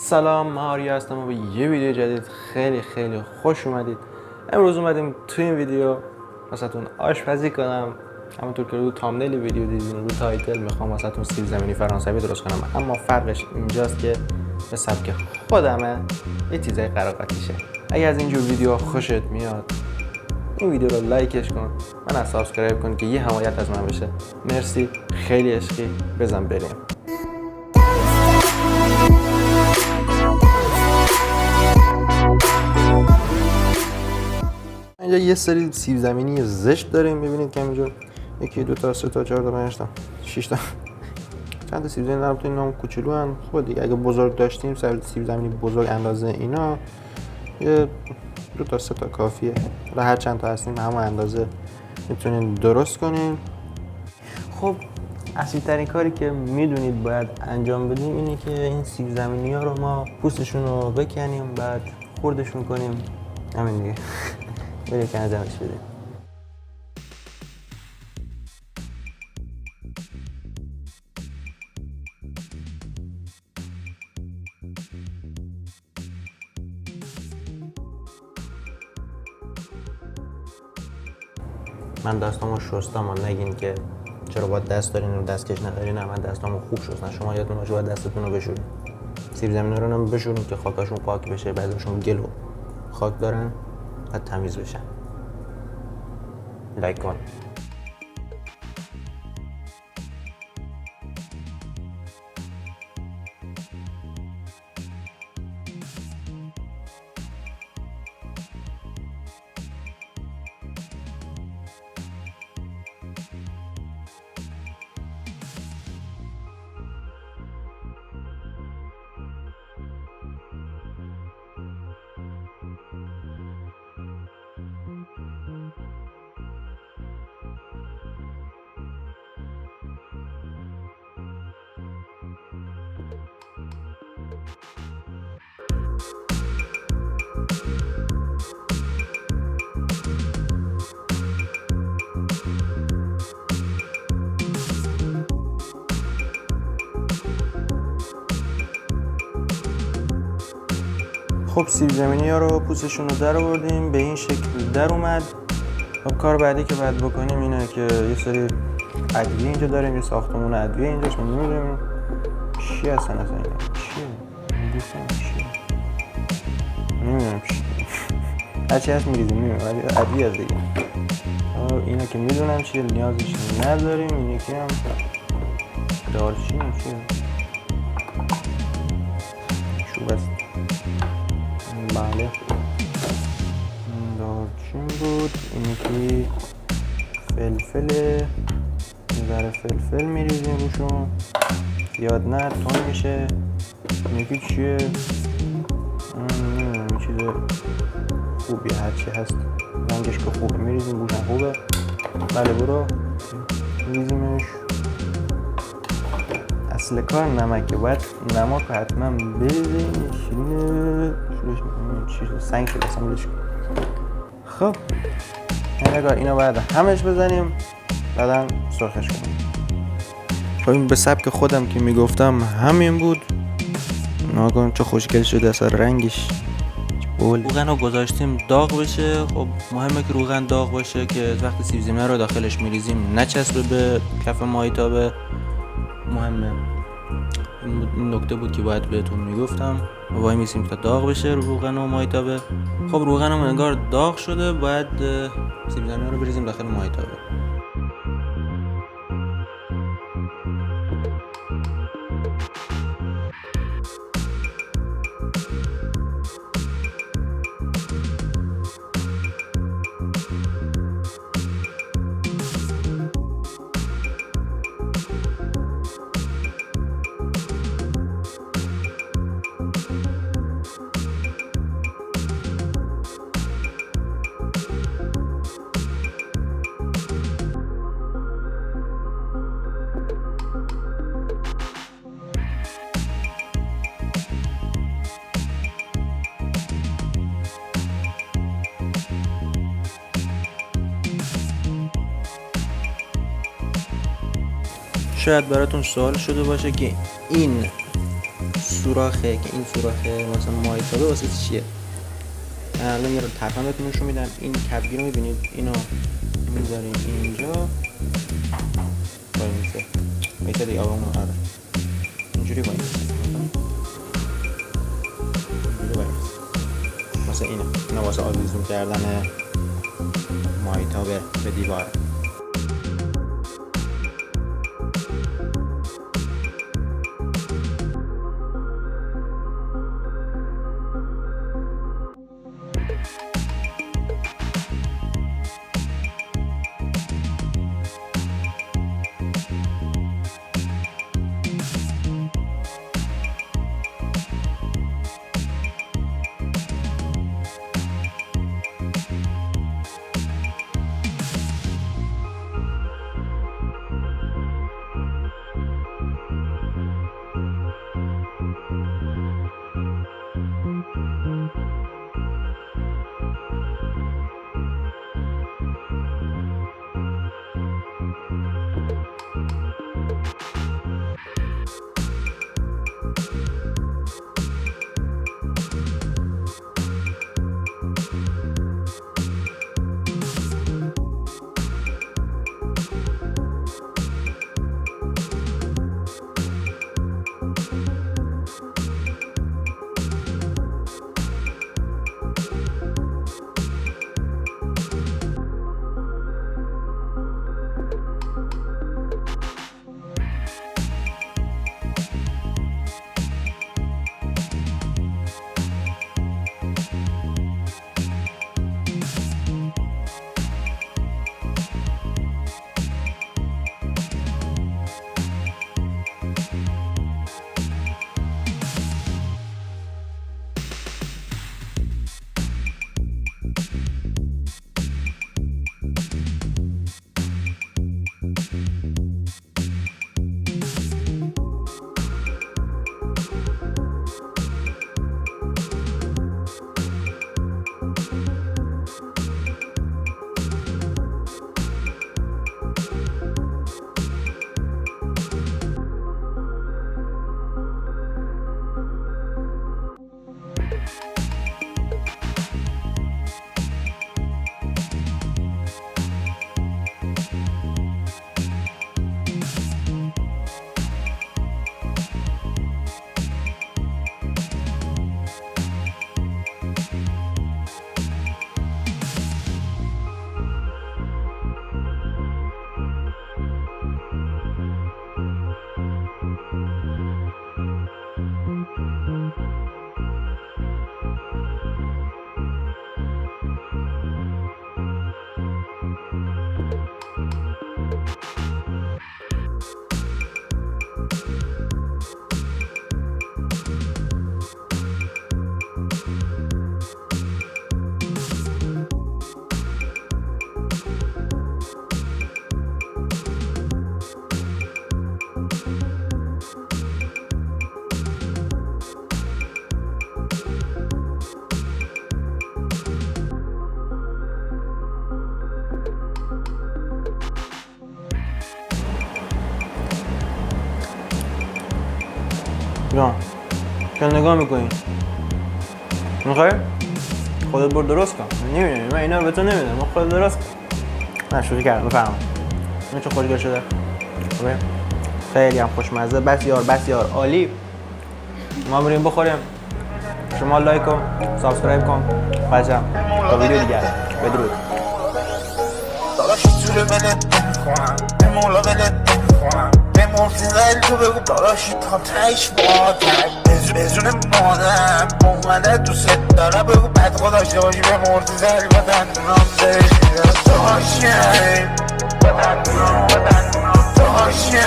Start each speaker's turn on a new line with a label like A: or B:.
A: سلام، مالی هستم و به یه ویدیو جدید خیلی خوش اومدید. امروز اومدیم توی این ویدیو واسهتون آشپزی کنم. همونطور که رو تامنیل ویدیو دیدین، رو تایتل میخوام واسهتون سیب زمینی فرانسوی درست کنم، اما فرقش اینجاست که به سبک خودمه یه چیزای قراقاتیشه. اگه از اینجور ویدیو خوشت میاد این ویدیو رو لایکش کن، من سابسکرایب کن که یه حمایت از من بشه. مرسی، خیلی عشقی، بزن بریم. اینجا یه سری سیب زمینی زشت داریم، میبینید که اینجا یکی دو تا سه تا چهار تا پنج تا 6 تا چند تا سیب زمینی دارم. تو اینا کوچولو ان. خب دیگه اگه بزرگ داشتیم سیب زمینی بزرگ اندازه اینا یه دو تا سه تا کافیه. حالا هر چند تا هستیم همون اندازه میتونین درست کنین. خب اصلی ترین کاری که میدونید باید انجام بدیم اینه که این سیب زمینی ها رو ما پوستشون رو بکنیم، بعد خردشون کنیم. همین دیگه. بریم که انجامش بدیم. من دستامو شستم و نگین که چرا باید دست دارین و دستکش ندارین. نه، من دستامو خوب شستم. شما یادتون باشه باید دستتون رو بشورین. سیب زمینی رو هم بشورین که خاکاشون پاک بشه. بعضیشون گل و خاک دارن، بعد تمیز بشن. لایک کن. خب سیب زمینی ها رو پوستشون رو در آوردیم، به این شکل در اومد. خب کار بعدی که باید بکنیم اینه که یه سری ادویه اینجا داریم، یه ساختمون ادویه اینجاست. من نمیدونم چی هستن اصلا اینا. چیه؟ چیه؟ نمیدونم چیه. هرچی هست میریزیم، نمیدونم ادویه هست دیگه. اینا که میدونم چیه، نیازش نداریم. این یکی هم دارچین چیه؟ چوب است. بله دارچین بود. این یکی فلفله، ذره فلفل میریزیم روشون، زیاد نه تون میشه. این یکی چیه؟ نمیدونم، این چیز خوبیه، هرچی هست رنگش که خوبه میریزیم، بوشن خوبه. بله برو میریزیمش. اصل کار نمکه، باید نمک حتما بریزیم. شیرینه شورش میکنیم، چیز سنگ شده اصلا بلش کن. خب نگاه اینو باید همش بزنیم، بعدا سرخش کنیم. خب این به سبک خودم که میگفتم همین بود. ناگهان چه خوشگل شده اصلا رنگش. روغن رو گذاشتیم داغ بشه. خب مهمه که روغن داغ باشه که وقتی سیب زمینی رو داخلش میریزیم نچسبه به کف مایتابه. مهمه. این نکته بود که باید بهتون میگفتم. وای میسیم تا داغ بشه روغن و مایتابه. خب روغنم انگار داغ شده، باید سیب زمینی رو بریزیم داخل مایتابه. شاید براتون سوال شده باشه که این سوراخه که این سوراخه مثلا مایتابه واسه چیه. الان یه رو طرفا بهتون نشون میدم. این کپگیر رو میبینید، اینو میذاریم اینجا وای میسه میسه دیگه آبمون. آره اینجوری وای میسه، اینجوری وای میسه واسه اینه. اینا واسه آویزون کردن مایتابه به دیوار.
B: جان که نگاه میکنی میخوای؟ خودت برو درست کن. نمیدونی من اینا به تو نمیدونم، من خودت درست کن. من شروع کردم بفرما. این چه خوشگل شده. خیلی هم خوشمزه، بسیار بسیار عالی. ما بریم بخوریم. شما لایک کن، سابسکرایب کن. بچم تا ویدیو دیگر بدرود.
C: مرسی زیل تو بگو داداشی تا تایش باید بزون مادم اومده دوست داره بگو بد خدا داشته باشی به مرسی زیل با دندونام زشیده داشتی با دندونام داشتی